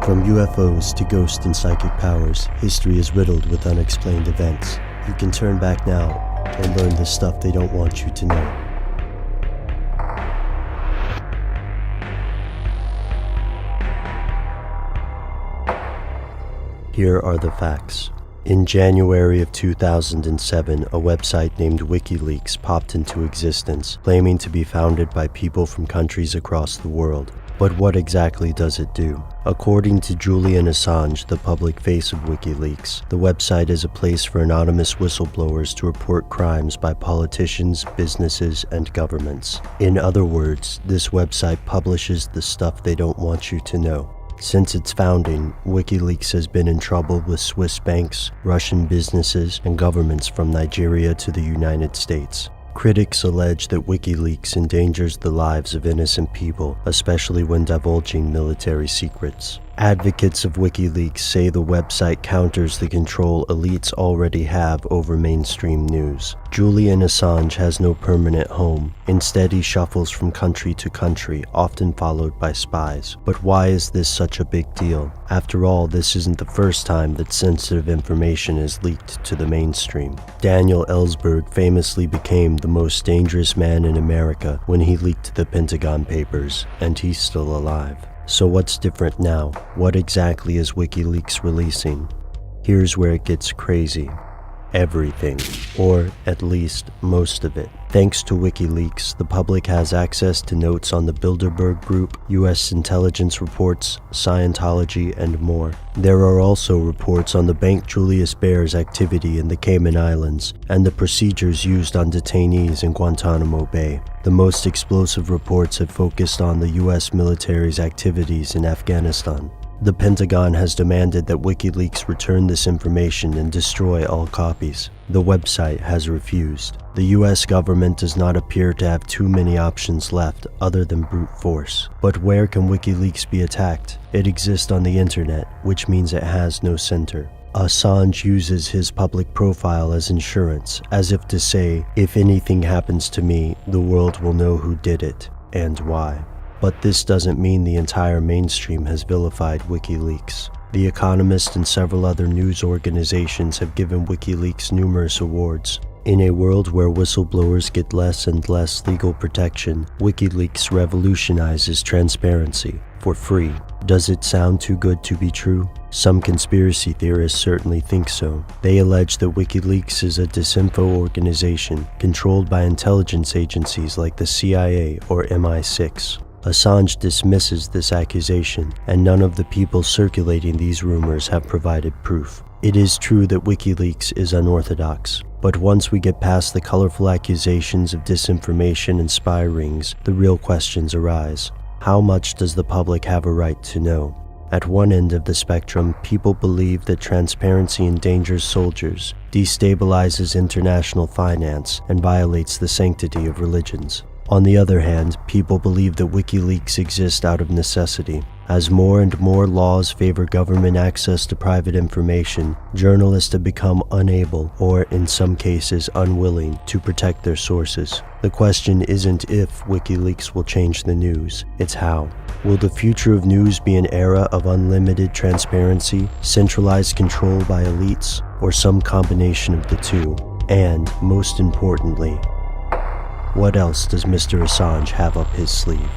From UFOs to ghost and psychic powers, history is riddled with unexplained events. You can turn back now and learn the stuff they don't want you to know. Here are the facts. In January of 2007, a website named Wikileaks popped into existence, claiming to be founded by people from countries across the world. But what exactly does it do? According to Julian Assange, the public face of Wikileaks, the website is a place for anonymous whistleblowers to report crimes by politicians, businesses, and governments. In other words, this website publishes the stuff they don't want you to know. Since its founding, Wikileaks has been in trouble with Swiss banks, Russian businesses, and governments from Nigeria to the United States. Critics allege that Wikileaks endangers the lives of innocent people, especially when divulging military secrets. Advocates of Wikileaks say the website counters the control elites already have over mainstream news. Julian Assange has no permanent home. Instead, he shuffles from country to country, often followed by spies. But why is this such a big deal? After all, this isn't the first time that sensitive information is leaked to the mainstream. Daniel Ellsberg famously became the most dangerous man in America when he leaked the Pentagon Papers, and he's still alive. So what's different now? What exactly is Wikileaks releasing? Here's where it gets crazy. Everything, or at least most of it. Thanks to Wikileaks, the public has access to notes on the Bilderberg Group, US intelligence reports, Scientology, and more. There are also reports on the Bank Julius Baer's activity in the Cayman Islands and the procedures used on detainees in Guantanamo Bay. The most explosive reports have focused on the US military's activities in Afghanistan. The Pentagon has demanded that Wikileaks return this information and destroy all copies. The website has refused. The US government does not appear to have too many options left other than brute force. But where can Wikileaks be attacked? It exists on the internet, which means it has no center. Assange uses his public profile as insurance, as if to say, if anything happens to me, the world will know who did it and why. But this doesn't mean the entire mainstream has vilified Wikileaks. The Economist and several other news organizations have given Wikileaks numerous awards. In a world where whistleblowers get less and less legal protection, Wikileaks revolutionizes transparency for free. Does it sound too good to be true? Some conspiracy theorists certainly think so. They allege that Wikileaks is a disinfo organization controlled by intelligence agencies like the CIA or MI6. Assange dismisses this accusation, and none of the people circulating these rumors have provided proof. It is true that Wikileaks is unorthodox, but once we get past the colorful accusations of disinformation and spy rings, the real questions arise. How much does the public have a right to know? At one end of the spectrum, people believe that transparency endangers soldiers, destabilizes international finance, and violates the sanctity of religions. On the other hand, people believe that Wikileaks exists out of necessity. As more and more laws favor government access to private information, journalists have become unable, or in some cases unwilling, to protect their sources. The question isn't if Wikileaks will change the news, it's how. Will the future of news be an era of unlimited transparency, centralized control by elites, or some combination of the two? And, most importantly, what else does Mr. Assange have up his sleeve?